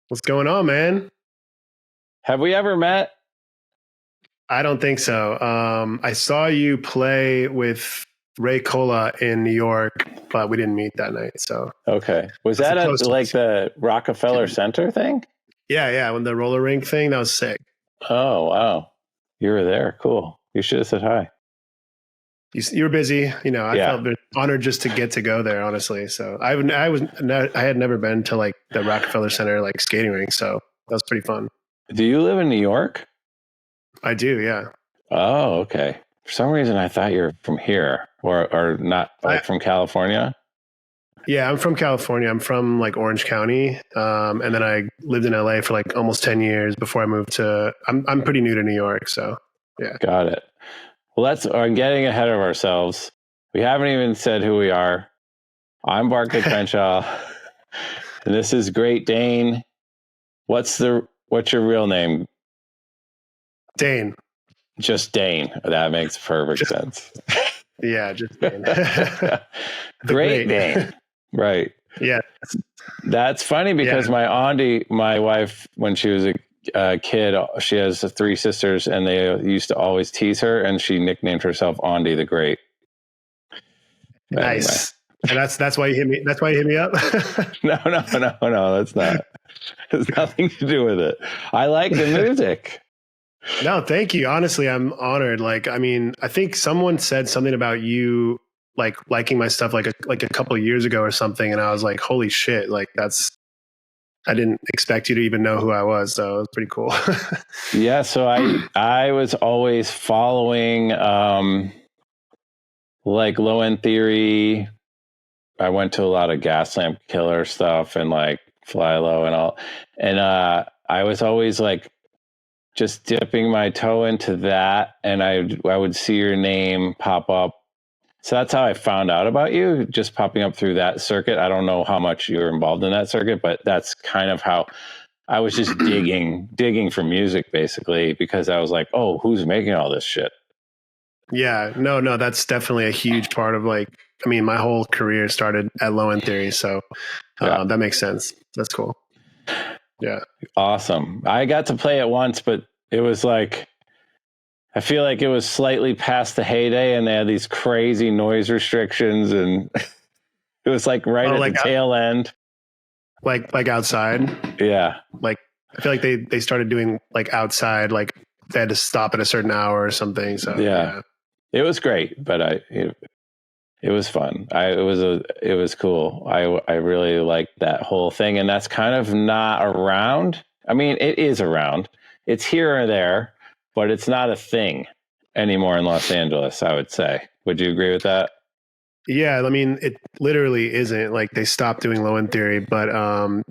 What's going on, man? Have we ever met? I don't think so. I saw you play with Ray Cola in New York, but we didn't meet that night. So Okay. Was that's that the at like closest. the Rockefeller Center thing? Yeah. When the roller rink thing, that was sick. Oh, wow. You were there. Cool. You should have said hi. You were busy. I Yeah. felt honored just to get to go there, honestly. So I had never been to like the Rockefeller Center like skating rink, so that was pretty fun. Do you live in New York? I do, yeah. Oh, okay. For some reason, I thought you were from here or not like from California. Yeah, I'm from California. I'm from like Orange County, and then I lived in LA for like almost 10 years before I moved to. I'm pretty new to New York, so yeah. Got it. Well, I'm getting ahead of ourselves. We haven't even said who we are. I'm Barclay Crenshaw, and this is Great Dane. What's your real name? Dane. Just Dane. That makes perfect sense. Yeah, just Dane. Great Dane. Right. Yeah. That's funny because my auntie, my wife, when she was a kid, she has three sisters, and they used to always tease her, and she nicknamed herself Auntie the Great. But nice. Anyway. And that's why you hit me. That's why you hit me up. No. That's not. It's nothing to do with it. I like the music. No, thank you. Honestly, I'm honored. Like, I mean, I think someone said something about you like liking my stuff like a couple of years ago or something, and I was like, holy shit! Like I didn't expect you to even know who I was, so it was pretty cool. Yeah, so I was always following like Low End Theory. I went to a lot of Gaslamp Killer stuff and like Fly Low and all, and I was always like just dipping my toe into that, and I would see your name pop up. So that's how I found out about you, just popping up through that circuit. I don't know how much you were involved in that circuit, but that's kind of how I was just digging for music, basically, because I was like, oh, who's making all this shit? Yeah, no, that's definitely a huge part of like, I mean, my whole career started at Low End Theory, so that makes sense. That's cool. Yeah. Awesome. I got to play it once, but it was like, I feel like it was slightly past the heyday, and they had these crazy noise restrictions, and it was like right at the tail end. Like outside. Yeah. Like I feel like they started doing like outside, like they had to stop at a certain hour or something. So yeah. It was great, but it was fun. It was cool. I really liked that whole thing, and that's kind of not around. I mean, it is around. It's here or there, but it's not a thing anymore in Los Angeles, I would say. Would you agree with that? Yeah, I mean, it literally isn't. Like they stopped doing Low End Theory, but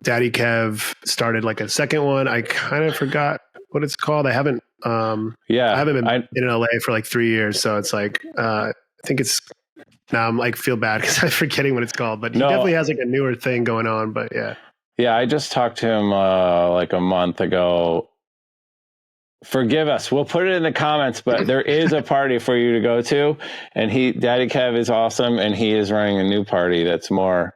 Daddy Kev started like a second one. I kind of forgot what it's called. I haven't been in LA for like 3 years, so it's like I think it's now I'm like feel bad because I'm forgetting what it's called. But he definitely has like a newer thing going on. But yeah, I just talked to him like a month ago. Forgive us. We'll put it in the comments, but there is a party for you to go to, and Daddy Kev is awesome, and he is running a new party that's more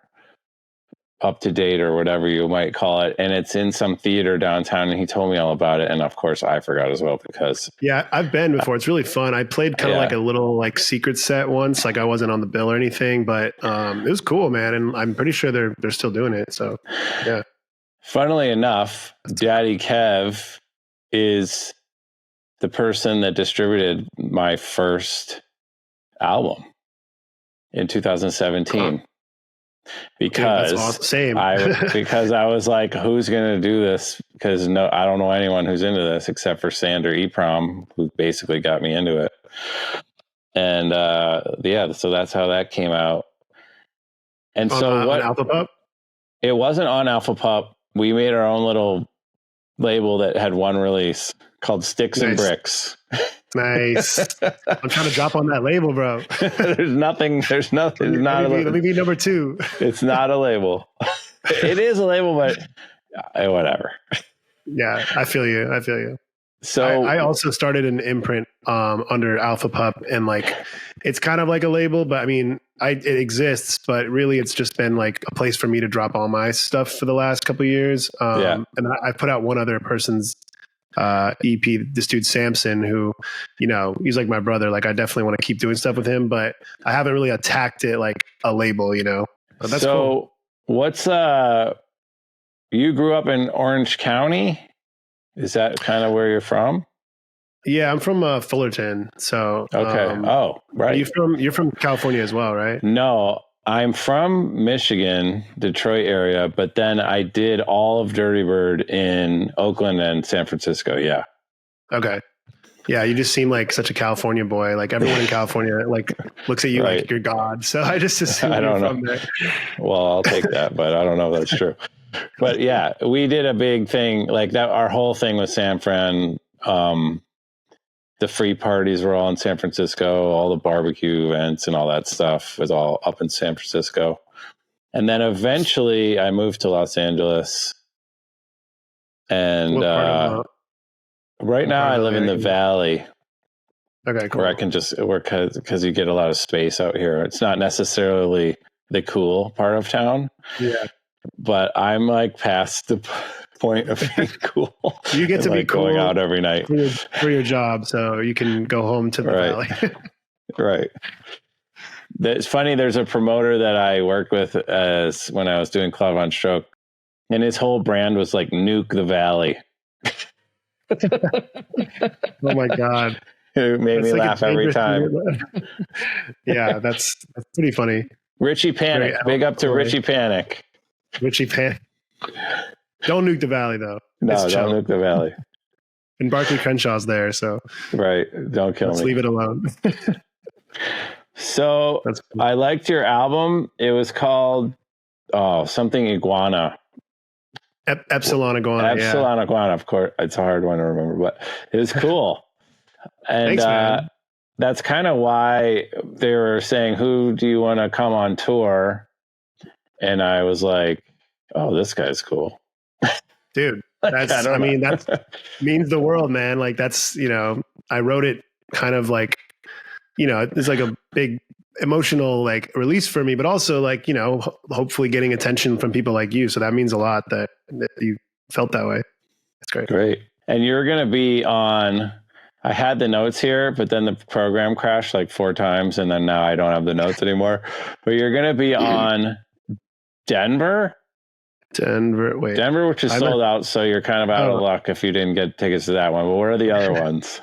up to date or whatever you might call it, and it's in some theater downtown, and he told me all about it, and of course I forgot as well because I've been before. It's really fun. I played kind of like a little like secret set once, like I wasn't on the bill or anything, but it was cool, man, and I'm pretty sure they're still doing it. So yeah. Funnily enough, Daddy Kev is the person that distributed my first album in 2017. Because because I was like, who's going to do this? Because I don't know anyone who's into this except for Sander Eprom, who basically got me into it. And so that's how that came out. And on Alpha Pup? It wasn't on Alpha Pup. We made our own little label that had one release called Sticks and Bricks. Nice. I'm trying to drop on that label, bro. There's nothing. Let me be number 2. It's not a label. It is a label, but whatever. Yeah, I feel you. So I also started an imprint under Alpha Pup, and like it's kind of like a label, but I mean, it exists, but really it's just been like a place for me to drop all my stuff for the last couple of years. And I put out one other person's EP, this dude Samson, who, you know, he's like my brother. Like I definitely want to keep doing stuff with him, but I haven't really attacked it like a label, you know. But that's cool. What's you grew up in Orange County? Is that kind of where you're from? Yeah, I'm from Fullerton. So okay. Right. You're from California as well, right? No, I'm from Michigan, Detroit area, but then I did all of Dirty Bird in Oakland and San Francisco. Yeah. Okay. Yeah, you just seem like such a California boy. Like everyone in California like looks at you like you're God. So I just assume you're from there. Well, I'll take that, but I don't know if that's true. But yeah, we did a big thing like that. Our whole thing with San Fran, the free parties were all in San Francisco. All the barbecue events and all that stuff was all up in San Francisco. And then eventually I moved to Los Angeles. And right now I live in the Valley. Okay, cool. Where I can just work because you get a lot of space out here. It's not necessarily the cool part of town. Yeah. But I'm like past the point of being cool. You get to be cool going out every night for your job, so you can go home to the Valley. Right. It's funny. There's a promoter that I worked with when I was doing Club on Stroke, and his whole brand was like "Nuke the Valley." Oh my God! It made me laugh every time. Yeah, that's pretty funny. Richie Panic. Big up to Richie Panic. Richie Panic. Don't nuke the Valley, though. No, don't nuke the Valley. And Barclay Crenshaw's there, so right. Don't kill me. Let's leave it alone. So cool. I liked your album. It was called something Iguana. Epsilon Iguana. Epsilon Iguana. Of course, it's a hard one to remember, but it was cool. And thanks, man. That's kind of why they were saying, "Who do you want to come on tour?" And I was like, "Oh, this guy's cool." Dude, that means the world, man. Like that's, you know, I wrote it kind of like, you know, it's like a big emotional like release for me, but also like, you know, hopefully getting attention from people like you. So that means a lot that you felt that way. It's great. Great. And you're going to be on, I had the notes here, but then the program crashed like 4 times. And then now I don't have the notes anymore, but you're going to be on Denver, which is sold out. So you're kind of out of luck if you didn't get tickets to that one. But what are the other ones?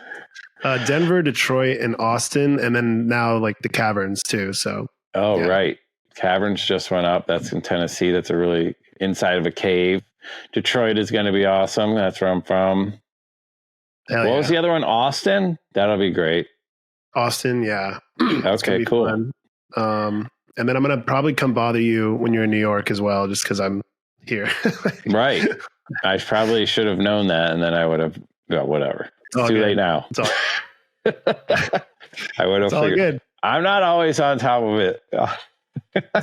Denver, Detroit, and Austin, and then now like the Caverns too. So right, Caverns just went up. That's in Tennessee. That's a really inside of a cave. Detroit is going to be awesome. That's where I'm from. What was the other one? Austin. That'll be great. Austin, yeah. Okay, cool. Fun. And then I'm going to probably come bother you when you're in New York as well, just because I'm here. Right. I probably should have known that, and then I would have, whatever. It's too late now. It's all, I would have figured. Good. I'm not always on top of it.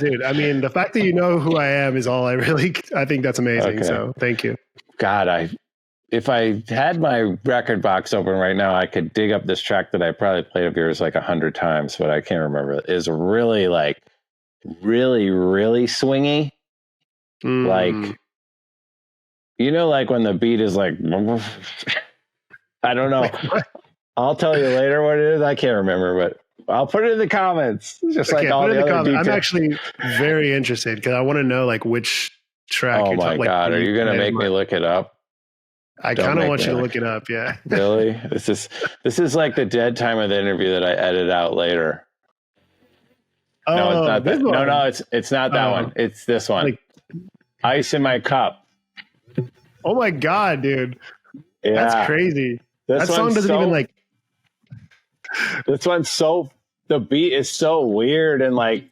Dude, I mean, the fact that you know who I am is all I think that's amazing. Okay. So thank you. God, if I had my record box open right now, I could dig up this track that I probably played of yours like 100 times, but I can't remember. It is really like, really, really swingy. Like, you know, like when the beat is like, I don't know. I'll tell you later what it is. I can't remember, but I'll put it in the comments. Just like all the other details. I'm actually very interested because I want to know like which track. Oh my God. Are you going to make me look it up? I kind of want you to look it up. Yeah. Really? This is like the dead time of the interview that I edit out later. No, it's not that. No, it's not that one. It's this one. Like, Ice in My Cup. Oh my God, dude. Yeah. That's crazy. That song doesn't even like. This one's the beat is so weird and like,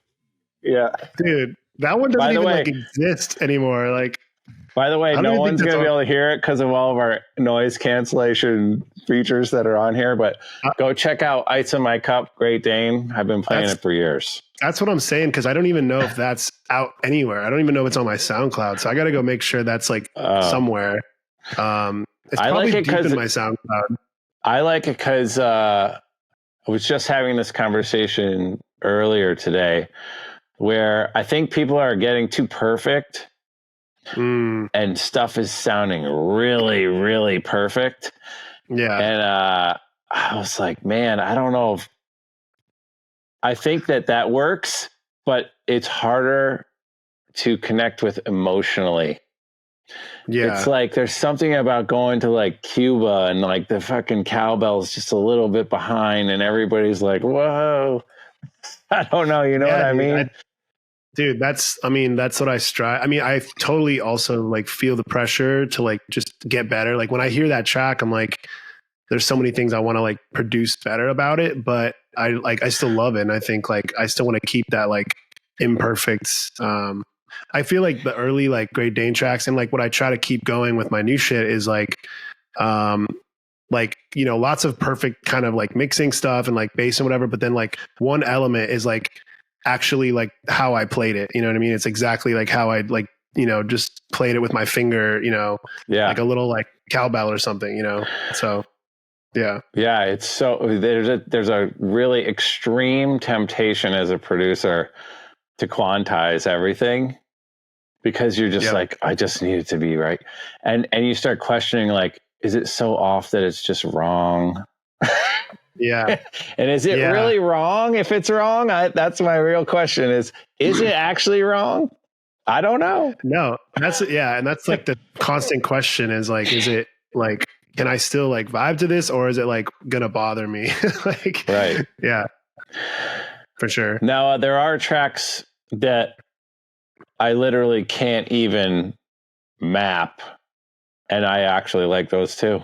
yeah. Dude, that one doesn't even like exist anymore. Like, by the way, no one's going to be able to hear it because of all of our noise cancellation features that are on here, but go check out Ice in My Cup, Great Dane. I've been playing it for years. That's what I'm saying, because I don't even know if that's out anywhere. I don't even know if it's on my SoundCloud, so I got to go make sure that's like somewhere. And It's probably deep in my SoundCloud. I like it because I was just having this conversation earlier today where I think people are getting too perfect and stuff is sounding really, really perfect. Yeah. And I was like, man, I don't know if I think that works, but it's harder to connect with emotionally. Yeah. It's like there's something about going to like Cuba and like the fucking cowbell's just a little bit behind and everybody's like, whoa. I don't know. You know what I mean? Dude, that's what I strive. I mean, I totally also like feel the pressure to like just get better. Like when I hear that track, I'm like, there's so many things I want to like produce better about it, but I still love it. And I think like, I still want to keep that like imperfect. I feel like the early like Great Dane tracks and like what I try to keep going with my new shit is like, you know, lots of perfect kind of like mixing stuff and like bass and whatever. But then like one element is like actually like how I played it. You know what I mean? It's exactly like how I like, you know, just played it with my finger, you know, like a little like cowbell or something, you know? So yeah. Yeah. It's so there's a really extreme temptation as a producer to quantize everything because you're just like, I just need it to be right. And you start questioning like, is it so off that it's just wrong? Yeah. And is it really wrong? If it's wrong, that's my real question is it actually wrong? I don't know. No, and that's like the constant question is like, is it like, can I still like vibe to this or is it like gonna bother me? Like, right. Yeah, for sure. Now there are tracks that I literally can't even map. And I actually like those too.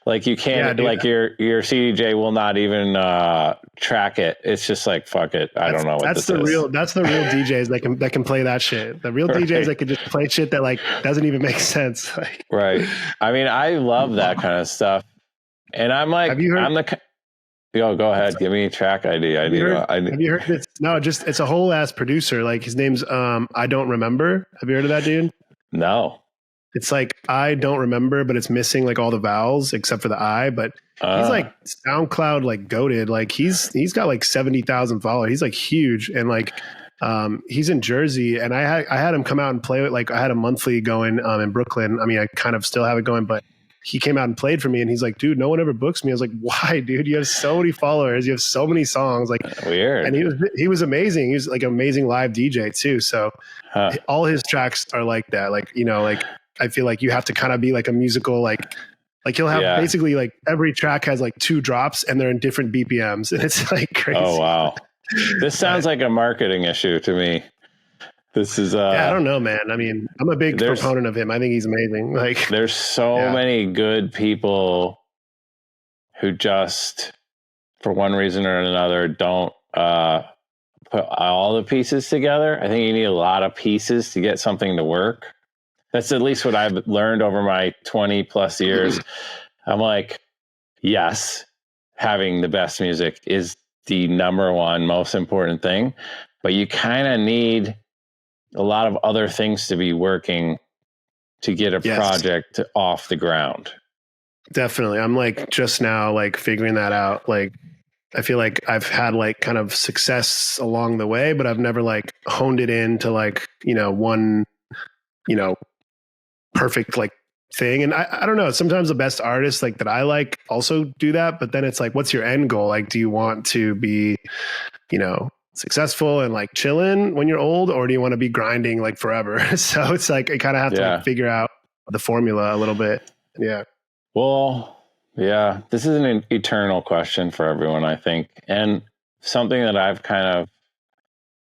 Like you can't, like your CDJ will not even track it. It's just like fuck it. I don't know what this is. That's the real DJs that can play that shit. The real DJs that can just play shit that like doesn't even make sense. Like, right. I mean, I love that kind of stuff. And I'm like, have you heard? Go ahead. Give me a track ID. Have you heard this? No, it's a whole ass producer. Like his name's I don't remember. Have you heard of that dude? No. It's like, I don't remember, but it's missing like all the vowels except for the I, but he's like SoundCloud, like goated. Like he's got like 70,000 followers. He's like huge. And like, he's in Jersey and I had him come out and play it. Like I had a monthly going, in Brooklyn. I mean, I kind of still have it going, but he came out and played for me and he's like, dude, no one ever books me. I was like, why, dude? You have so many followers. You have so many songs. Like weird. And he was amazing. He was like an amazing live DJ too. So all his tracks are like that. Like, you know, like, I feel like you have to kind of be like a musical, like he'll have basically like every track has like 2 drops and they're in different BPMs and it's like crazy. Oh, wow. This sounds like a marketing issue to me. This is, I don't know, man. I mean, I'm a big proponent of him. I think he's amazing. Like there's so many good people who just for one reason or another don't, put all the pieces together. I think you need a lot of pieces to get something to work. That's at least what I've learned over my 20 plus years. I'm like, yes, having the best music is the number one most important thing, but you kind of need a lot of other things to be working to get a project off the ground. Definitely. I'm like just now like figuring that out. Like I feel like I've had like kind of success along the way, but I've never like honed it into like, you know, one, you know, perfect like thing. And I don't know, sometimes the best artists like that I like also do that, but then it's like, what's your end goal? Like, do you want to be, you know, successful and like chilling when you're old, or do you want to be grinding like forever? So it's like, I kind of have to like figure out the formula a little bit. Yeah. Well, yeah, this is an eternal question for everyone, I think. And something that I've kind of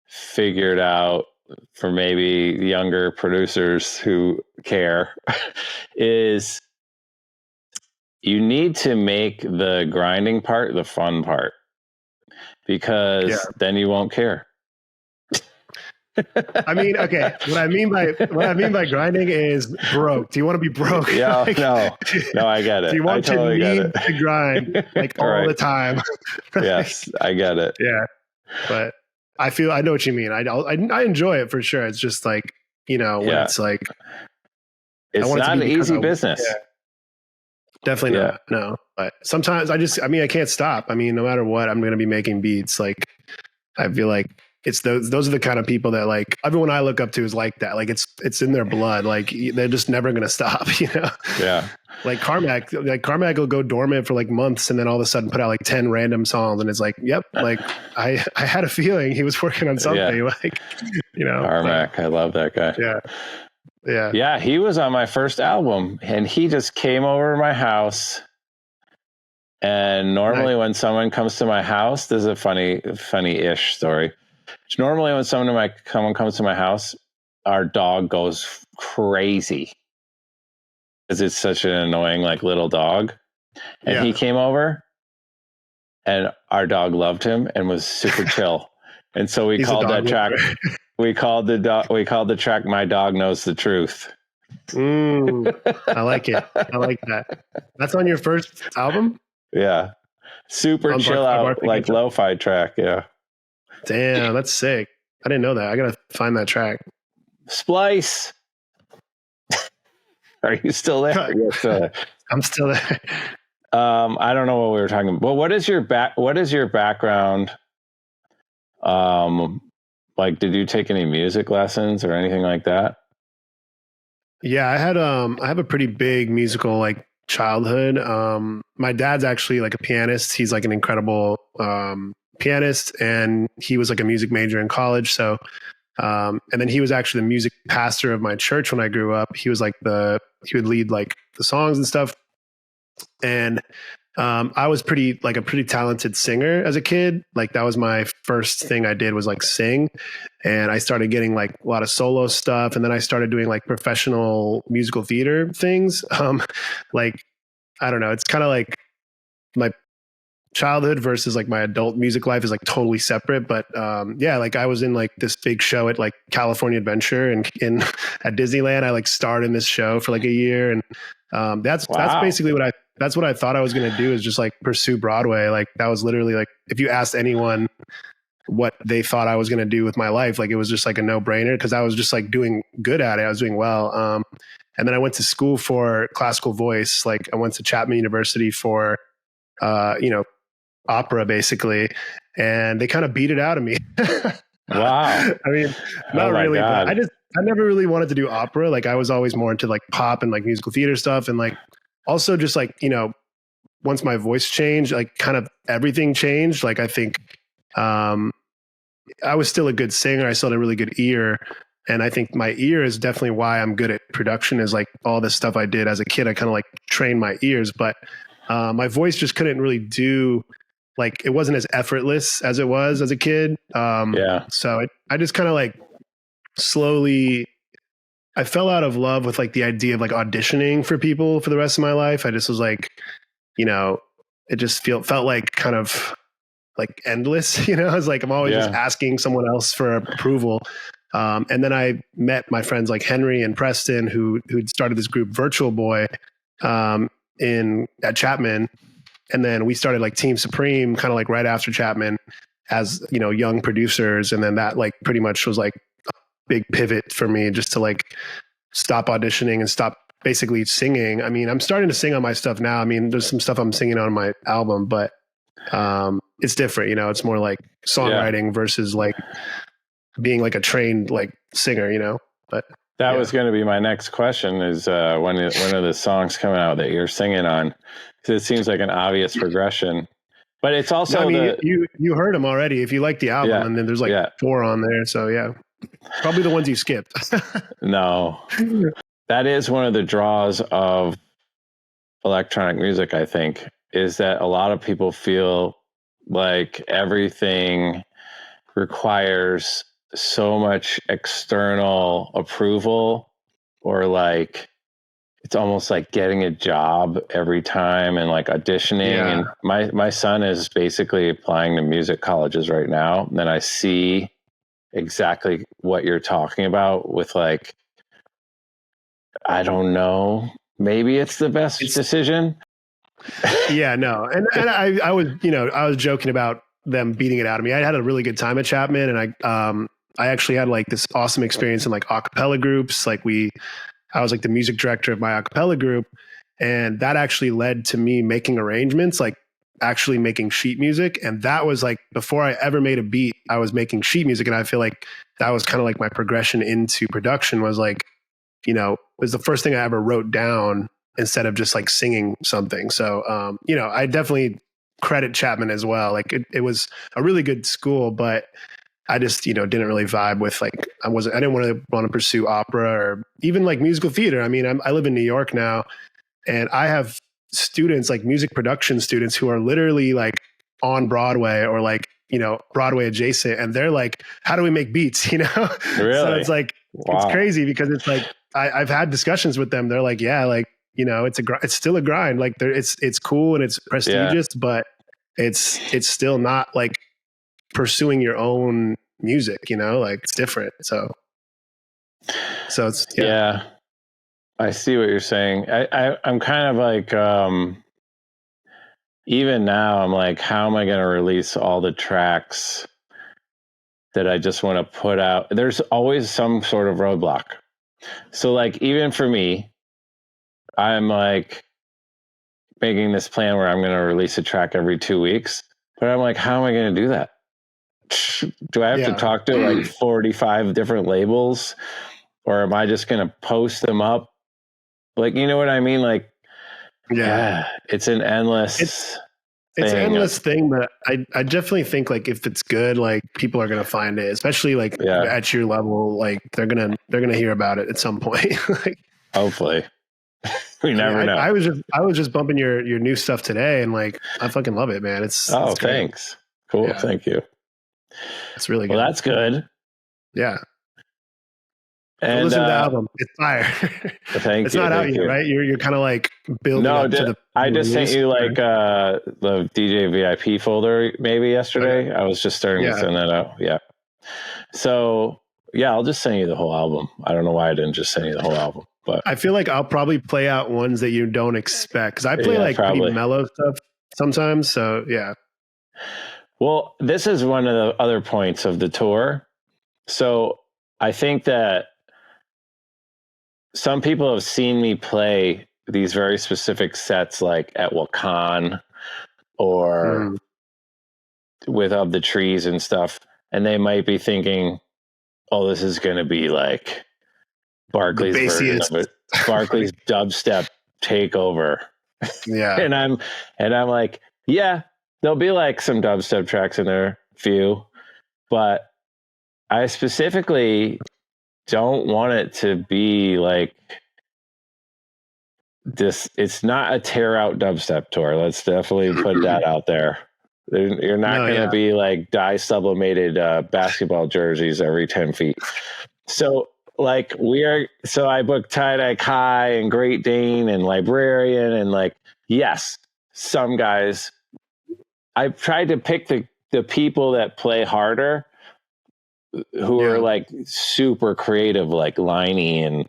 figured out for maybe younger producers who care is you need to make the grinding part the fun part, because then you won't care. I mean, okay. What I mean by grinding is broke. Do you want to be broke? Yeah, like, no, I get it. Do you want to grind like all the time? Yes, I get it. Yeah, but I know what you mean. I enjoy it for sure. It's just like, you know, when it's like, it's not an easy business. Definitely not. No, but sometimes I can't stop. I mean, no matter what, I'm going to be making beats. Like, I feel like it's those are the kind of people that like everyone I look up to is like that. Like it's in their blood. Like they're just never going to stop, you know? Yeah. Like Carmack will go dormant for like months and then all of a sudden put out like 10 random songs. And it's like, yep. Like I had a feeling he was working on something like, you know, Carmack. I love that guy. Yeah. Yeah. Yeah. He was on my first album and he just came over to my house. And normally when someone comes to my house, this is a funny-ish story. Normally when someone comes to my house, our dog goes crazy because it's such an annoying like little dog. And he came over and our dog loved him and was super chill. And so we called that track. We called the track "My Dog Knows the Truth." I like it. I like that. That's on your first album? Yeah. Super chill out, like lo-fi track. Yeah. Damn, that's sick. I didn't know that. I got to find that track. Splice. Are you still there? Yes, I'm still there. I don't know what we were talking about. Well, what is your background? Like, did you take any music lessons or anything like that? Yeah, I have a pretty big musical like childhood. My dad's actually like a pianist. He's like an incredible pianist, and he was like a music major in college. So, and then he was actually the music pastor of my church when I grew up. He was like he would lead like the songs and stuff. And I was a pretty talented singer as a kid. Like that was my first thing I did was like sing. And I started getting like a lot of solo stuff. And then I started doing like professional musical theater things. Like, I don't know. It's kind of like my childhood versus like my adult music life is like totally separate. But yeah, like I was in like this big show at like California Adventure and at Disneyland. I like starred in this show for like a year. And that's basically that's what I thought I was going to do, is just like pursue Broadway. Like that was literally like, if you asked anyone what they thought I was going to do with my life, like it was just like a no brainer, because I was just like doing good at it. I was doing well. And then I went to school for classical voice. Like I went to Chapman University for, opera basically. And they kind of beat it out of me. Wow. I mean, not really, but I never really wanted to do opera. Like I was always more into like pop and like musical theater stuff. And like, also just like, once my voice changed, like kind of everything changed. Like I think I was still a good singer. I still had a really good ear. And I think my ear is definitely why I'm good at production, is like all this stuff I did as a kid. I kind of like trained my ears, but my voice just couldn't really do, like, it wasn't as effortless as it was as a kid. So I just kind of like slowly, I fell out of love with like the idea of like auditioning for people for the rest of my life. I just was like, it just felt like kind of like endless, I was like, I'm always just asking someone else for approval. And then I met my friends like Henry and Preston, who'd started this group Virtual Boy at Chapman. And then we started like Team Supreme kind of like right after Chapman as, young producers. And then that like pretty much was like a big pivot for me, just to like stop auditioning and stop basically singing. I mean, I'm starting to sing on my stuff now. I mean, there's some stuff I'm singing on my album, but it's different, it's more like songwriting versus like being like a trained like singer, but that was going to be my next question, is when are the songs coming out that you're singing on? Because it seems like an obvious progression, but it's also, you heard them already. If you like the album, and then there's like 4 on there. So yeah, probably the ones you skipped. No, that is one of the draws of electronic music, I think, is that a lot of people feel like everything requires so much external approval, or like it's almost like getting a job every time and like auditioning. And my son is basically applying to music colleges right now. And I see exactly what you're talking about with like, I don't know, maybe it's the best decision. Yeah, no. And I was, I was joking about them beating it out of me. I had a really good time at Chapman, and I actually had like this awesome experience in like a cappella groups. Like I was like the music director of my a cappella group. And that actually led to me making arrangements, like actually making sheet music. And that was like, before I ever made a beat, I was making sheet music. And I feel like that was kind of like my progression into production, was like, you know, it was the first thing I ever wrote down instead of just like singing something. So, you know, I definitely credit Chapman as well. Like it was a really good school, but I just, you know, didn't really vibe with like, I didn't want to pursue opera or even like musical theater. I mean, I live in New York now, and I have students, like music production students, who are literally like on Broadway or like, you know, Broadway adjacent. And they're like, how do we make beats? You know? Really? So it's like, wow. It's crazy because it's like, I've had discussions with them. They're like, yeah, like, you know, it's still a grind. Like it's cool and it's prestigious, but it's still not like pursuing your own music, you know, like it's different. So it's, yeah. I see what you're saying. I'm kind of like, even now I'm like, how am I going to release all the tracks that I just want to put out? There's always some sort of roadblock. So like, even for me, I'm like making this plan where I'm going to release a track every 2 weeks, but I'm like, how am I going to do that? Do I have to talk to like 45 different labels, or am I just going to post them up? Like, you know what I mean? Like, it's an endless it's an endless thing, but I definitely think like if it's good, like people are going to find it, especially like at your level, like they're going to hear about it at some point. Like, hopefully. We never know. I was just bumping your new stuff today, and like I fucking love it, man. It's thanks. Cool. Yeah. Thank you. It's really good. Well, that's good. Yeah. And listen to the album. It's fire. Thank it's you. not out yet, right? You're kind of like building up to the. I just sent you like the DJ VIP folder maybe yesterday. I was just starting to send that out. Yeah. So yeah, I'll just send you the whole album. I don't know why I didn't just send you the whole album, but I feel like I'll probably play out ones that you don't expect, because I play like pretty mellow stuff sometimes. So yeah. Well, this is one of the other points of the tour. So I think that some people have seen me play these very specific sets, like at Wakan or with Of the Trees and stuff. And they might be thinking, oh, this is going to be like Barclay's version of it. Barclay's dubstep takeover. Yeah. and I'm like, yeah, there'll be like some dubstep tracks in there, few, but I specifically don't want it to be like this. It's not a tear out dubstep tour. Let's definitely put that out there. You're not going to be like dye sublimated basketball jerseys every 10 feet. So like I booked Tie-Dye Kai and Great Dane and Librarian, and like, yes, some guys. I've tried to pick the people that play harder, who are like super creative, like Liney, and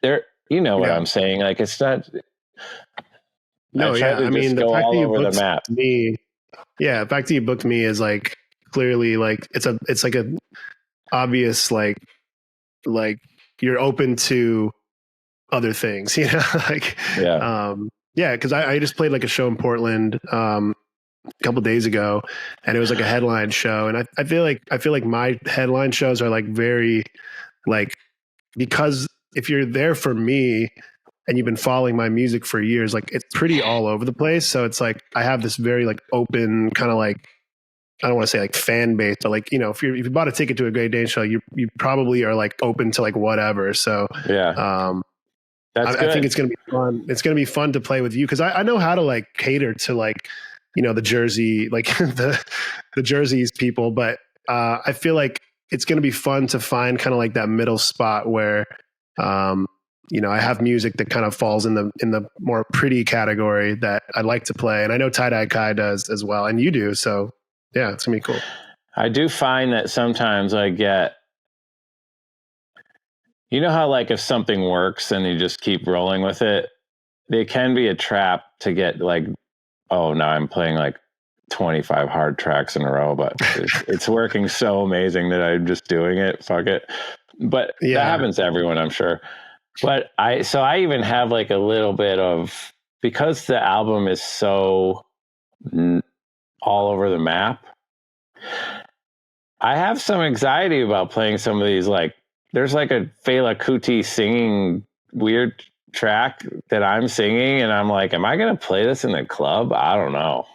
they're, you know what I'm saying? Like, it's not. No, I mean, the fact all that you over booked the map. the fact that you booked me is like clearly like it's like a obvious like you're open to other things, you know, like because I just played like a show in Portland a couple days ago, and it was like a headline show, and I feel like my headline shows are like very like, because if you're there for me and you've been following my music for years, like it's pretty all over the place. So it's like I have this very like open kind of like, I don't want to say like fan base, but like, you know, if you bought a ticket to a Great Dane show, you probably are like open to like whatever. So I think it's gonna be fun. It's gonna be fun to play with you, because I know how to like cater to like, you know, the Jersey, like the Jerseys people, but I feel like it's gonna be fun to find kind of like that middle spot where you know, I have music that kind of falls in the more pretty category that I'd like to play, and I know Tie-Dye Kai does as well, and you do. So yeah, it's gonna be cool. I do find that sometimes I get, you know how like if something works and you just keep rolling with it, they can be a trap to get like, oh, now I'm playing like 25 hard tracks in a row, but it's working so amazing that I'm just doing it. Fuck it. But that happens to everyone, I'm sure. But I even have like a little bit of, because the album is so all over the map, I have some anxiety about playing some of these. Like, there's like a Fela Kuti singing weird track that I'm singing, and I'm like, am I going to play this in the club? I don't know,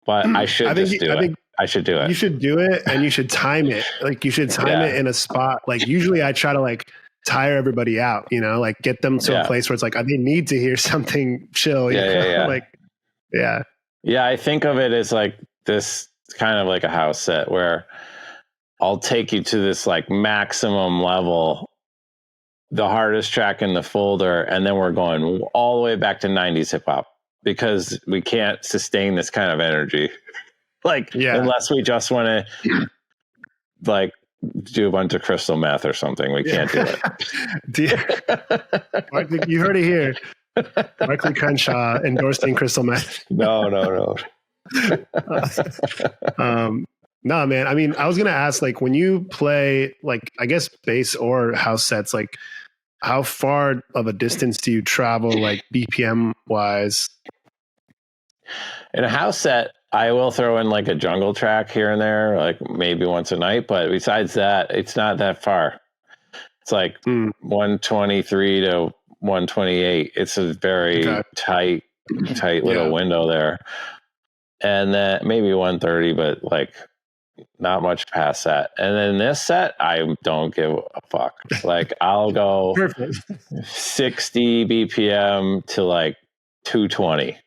but I should do it. I should do it. You should do it, and you should time it. Like, you should time it in a spot. Like, usually I try to like tire everybody out, you know, like get them to a place where it's like, they need to hear something chill. Yeah. Like, yeah. I think of it as like this kind of like a house set where I'll take you to this like maximum level, the hardest track in the folder, and then we're going all the way back to 90s hip hop, because we can't sustain this kind of energy. Like, unless we just want to like do a bunch of crystal meth or something, we can't do it. You heard it here. Barclay Crenshaw endorsing crystal meth. No. No, man. I mean, I was gonna ask, like, when you play, like, I guess bass or house sets, like, how far of a distance do you travel, like BPM wise? In a house set, I will throw in like a jungle track here and there, like maybe once a night. But besides that, it's not that far. It's like 123 to 128. It's a very tight little window there. And then maybe 130, but like not much past that. And then this set, I don't give a fuck. Like, I'll go 60 BPM to like 220.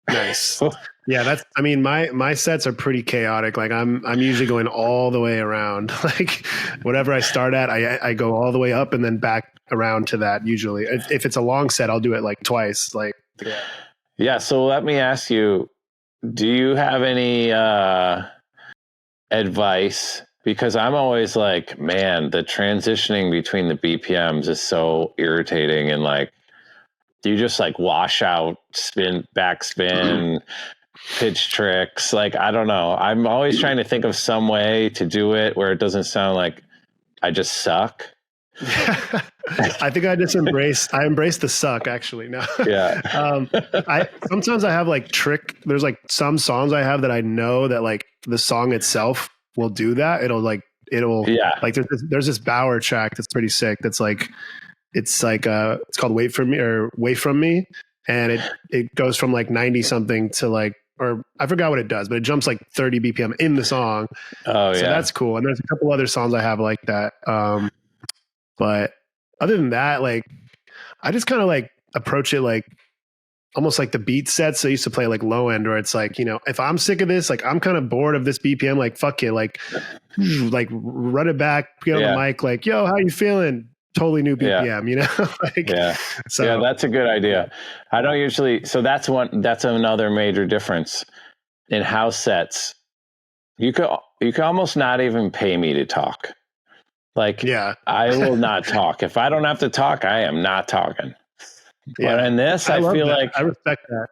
Nice. Yeah, that's, I mean, my sets are pretty chaotic. Like, I'm usually going all the way around. Like, whatever I start at, I go all the way up and then back around to that usually. If it's a long set, I'll do it like twice. Like, yeah. So let me ask you, do you have any advice? Because I'm always like, man, the transitioning between the BPMs is so irritating, and like, you just like wash out, spin, backspin, pitch tricks. Like, I don't know. I'm always trying to think of some way to do it where it doesn't sound like I just suck. I think I embrace the suck, actually. No. Yeah. Sometimes I have like there's like some songs I have that I know that like the song itself will do that. It'll like there's this Bauer track that's pretty sick. That's like, it's called Wait From Me. And it goes from like 90 something to like, or I forgot what it does, but it jumps like 30 BPM in the song. Oh, so that's cool. And there's a couple other songs I have like that. But other than that, like, I just kind of like approach it like almost like the beat sets. So I used to play like low end, where it's like, you know, if I'm sick of this, like, I'm kind of bored of this BPM, like, fuck it, like run it back, get on the mic, like, yo, how you feeling? Totally new BPM, you know? Like, so that's a good idea. I don't usually, so that's another major difference in house sets. You could almost not even pay me to talk. Like, I will not talk. If I don't have to talk, I am not talking. Yeah. But in this, I feel like I respect that.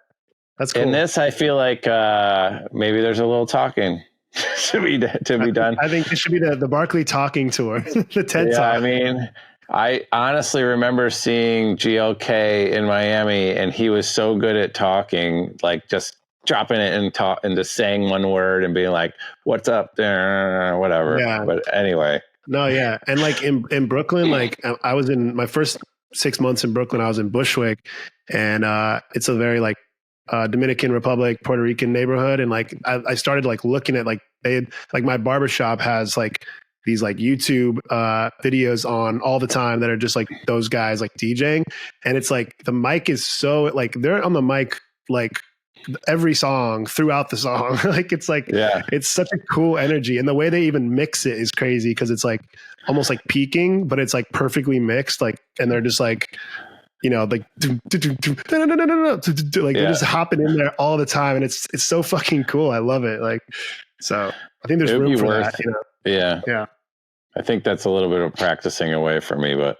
That's cool. In this, I feel like maybe there's a little talking to be done. I think it should be the Barclay talking tour, the TED Talk. I mean, I honestly remember seeing GLK in Miami, and he was so good at talking, like just dropping it and just saying one word and being like, "What's up there?" Whatever. Yeah. But anyway. No, yeah, and like in Brooklyn, like I was in my first 6 months in Brooklyn. I was in Bushwick, and it's a very like Dominican Republic, Puerto Rican neighborhood, and like I started like looking at like my barbershop has like these like YouTube videos on all the time that are just like those guys like DJing, and it's like the mic is so like they're on the mic like every song throughout the song. Like it's like it's such a cool energy, and the way they even mix it is crazy because it's like almost like peaking, but it's like perfectly mixed, like, and they're just like, you know, like like they're just hopping in there all the time, and it's so fucking cool. I love it. Like, so I think there's room for that, you know? Yeah I think that's a little bit of practicing away for me, but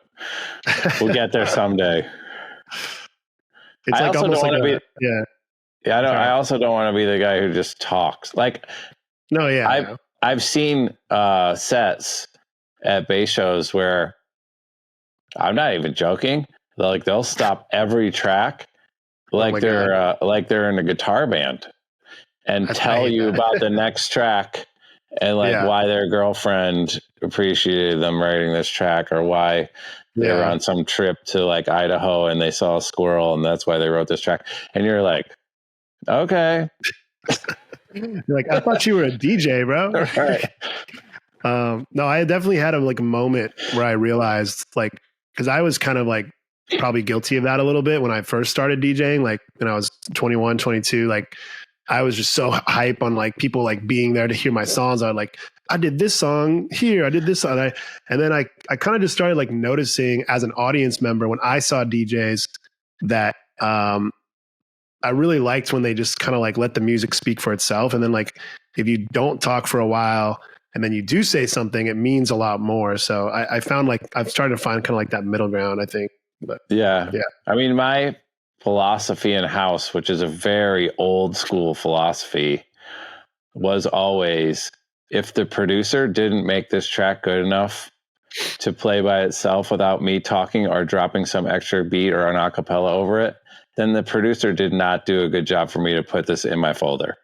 we'll get there someday. It's like almost like I also don't want to be the guy who just talks. Like, I've seen sets at bass shows where I'm not even joking. Like they'll stop every track like they're in a guitar band and tell you about the next track and like why their girlfriend appreciated them writing this track or why they were on some trip to like Idaho and they saw a squirrel and that's why they wrote this track. And you're like, okay. You're like, I thought you were a DJ, bro. Right. No, I definitely had a moment where I realized like, cause I was kind of like probably guilty of that a little bit when I first started DJing, like when I was 21, 22, like I was just so hype on like people like being there to hear my songs. I did this song here. I did this song. And then I kind of just started like noticing as an audience member when I saw DJs that I really liked when they just kind of like let the music speak for itself. And then like if you don't talk for a while and then you do say something, it means a lot more. So I found like I've started to find kind of like that middle ground, I think. But yeah. I mean, my philosophy in house, which is a very old school philosophy, was always if the producer didn't make this track good enough to play by itself without me talking or dropping some extra beat or an acapella over it, then the producer did not do a good job for me to put this in my folder.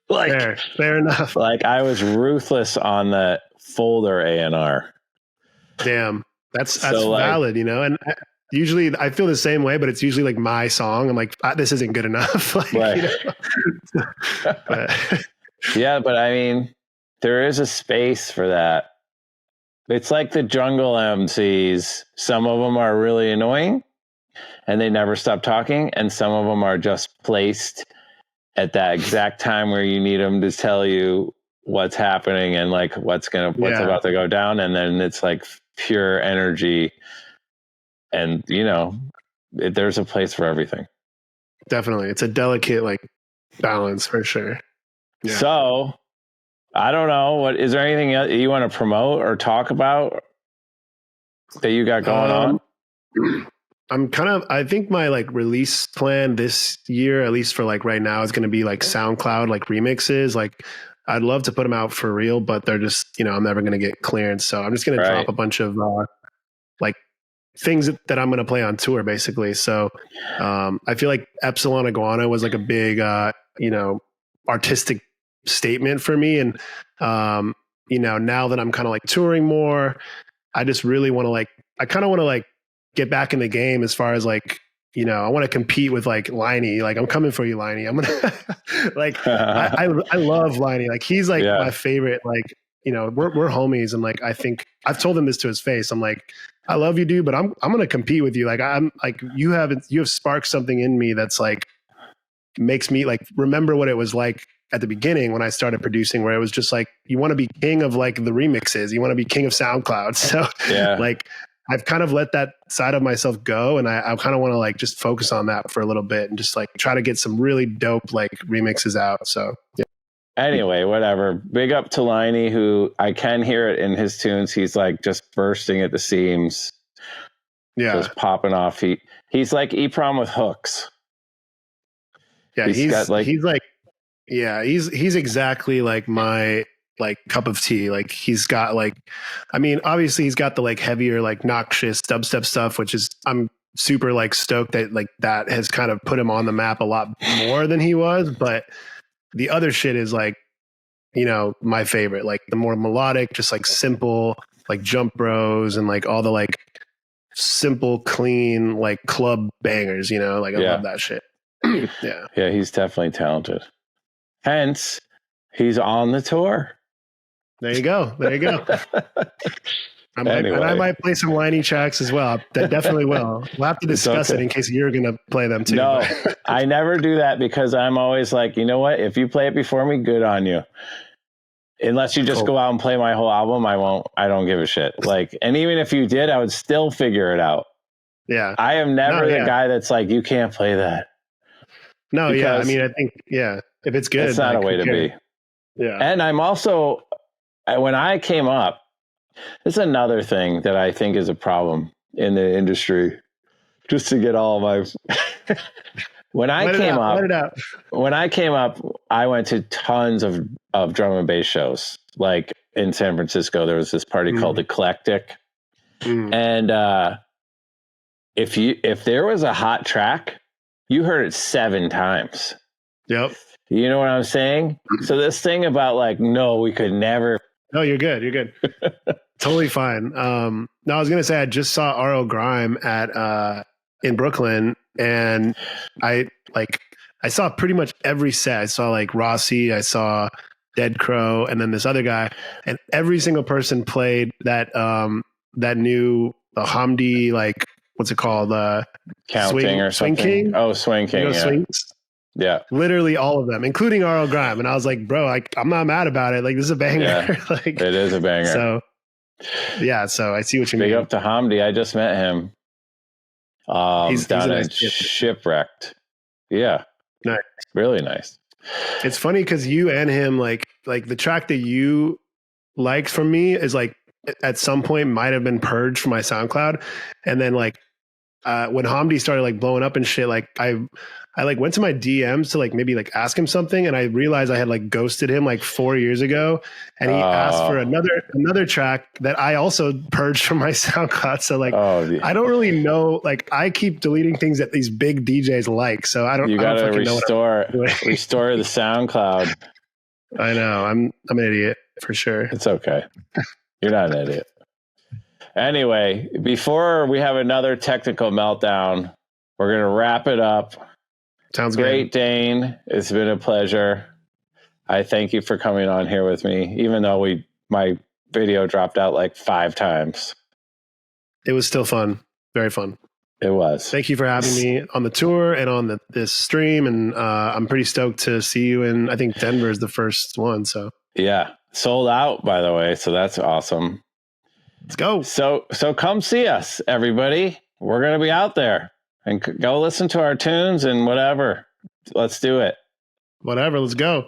Like fair enough. Like I was ruthless on the folder A&R. Damn, that's so valid, you know. And usually I feel the same way, but it's usually like my song. I'm like, this isn't good enough. Like, right. You know? Yeah, but I mean, there is a space for that. It's like the jungle MCs. Some of them are really annoying and they never stop talking. And some of them are just placed at that exact time where you need them to tell you what's happening and like what's about to go down. And then it's like pure energy. And, you know, there's a place for everything. Definitely. It's a delicate like balance for sure. Yeah. So I don't know. Is there anything else you want to promote or talk about that you got going on? I think my like release plan this year, at least for like right now, is going to be like SoundCloud, like remixes. Like I'd love to put them out for real, but they're just, you know, I'm never going to get clearance. So I'm just going to drop a bunch of like things that I'm going to play on tour basically. So I feel like Epsilon Iguana was like a big, you know, artistic statement for me. And, you know, now that I'm kind of like touring more, I just really want to I kind of want to get back in the game as far as like, you know, I want to compete with like Liney. Like I'm coming for you, Liney. I'm gonna like, I love Liney. Like he's like my favorite, like, you know, we're homies. And like, I think I've told him this to his face. I'm like, I love you, dude, but I'm going to compete with you. Like I'm like, you have sparked something in me that's like, makes me like, remember what it was like at the beginning when I started producing, where it was just like, you want to be king of like the remixes. You want to be king of SoundCloud. So like, I've kind of let that side of myself go. And I kind of want to like, just focus on that for a little bit and just like try to get some really dope, like remixes out. So yeah. Anyway, whatever. Big up to Liney, who I can hear it in his tunes. He's like just bursting at the seams. Yeah. Just popping off. He's like EPROM with hooks. Yeah. He's exactly like my like cup of tea. Like he's got like, I mean, obviously he's got the like heavier, like noxious dubstep stuff, which is, I'm super like stoked that like that has kind of put him on the map a lot more than he was. But the other shit is like, you know, my favorite, like the more melodic, just like simple, like Jump Bros and like all the like simple, clean, like club bangers, you know, like I love that shit. Yeah. Yeah. He's definitely talented. Hence, he's on the tour. There you go. Anyway. And I might play some Liney tracks as well. I definitely will. We'll have to discuss it in case you're going to play them too. No, I never do that because I'm always like, you know what? If you play it before me, good on you. Unless you just go out and play my whole album, I don't give a shit. Like, and even if you did, I would still figure it out. Yeah. I am never the guy that's like, you can't play that. No, I mean, I think, if it's good. It's not a way to be. Yeah. And I'm also, when I came up, this is another thing that I think is a problem in the industry. Just to get all of my when I came up, I went to tons of drum and bass shows. Like in San Francisco, there was this party called Eclectic, And if there was a hot track, you heard it 7 times. Yep. You know what I'm saying? So this thing about like, no, we could never. No, you're good. You're good. Totally fine. No, I was gonna say I just saw R.L. Grime at in Brooklyn, and I saw pretty much every set. I saw like Rossi, I saw Dead Crow, and then this other guy, and every single person played that new Hamdi, like what's it called? Counting or Swing something. King? Oh, Swing King. Yeah. Swings? Yeah. Literally all of them, including R.L. Grime. And I was like, bro, I'm not mad about it. Like, this is a banger. Yeah, like, it is a banger. So, yeah. So I see what you mean. Big up to Hamdi. I just met him. He's down in Shipwrecked. Yeah. Nice. Really nice. It's funny because you and him, like the track that you liked from me is like at some point might have been purged from my SoundCloud. And then like when Hamdi started like blowing up and shit, like I like went to my DMs to like maybe like ask him something, and I realized I had like ghosted him like 4 years ago, and he asked for another track that I also purged from my SoundCloud. So like I don't really know, like I keep deleting things that these big DJs like, so I don't. You gotta restore the SoundCloud. I know I'm an idiot for sure. It's okay. You're not an idiot. Anyway, before we have another technical meltdown, we're gonna wrap it up. Sounds great, good. Dane. It's been a pleasure. I thank you for coming on here with me, even though my video dropped out like 5 times. It was still fun. Very fun. It was. Thank you for having me on the tour and on this stream. And I'm pretty stoked to see you in, I think Denver is the first one. So yeah, sold out, by the way. So that's awesome. Let's go. So come see us, everybody. We're going to be out there. And go listen to our tunes and whatever. Let's do it. Whatever. Let's go.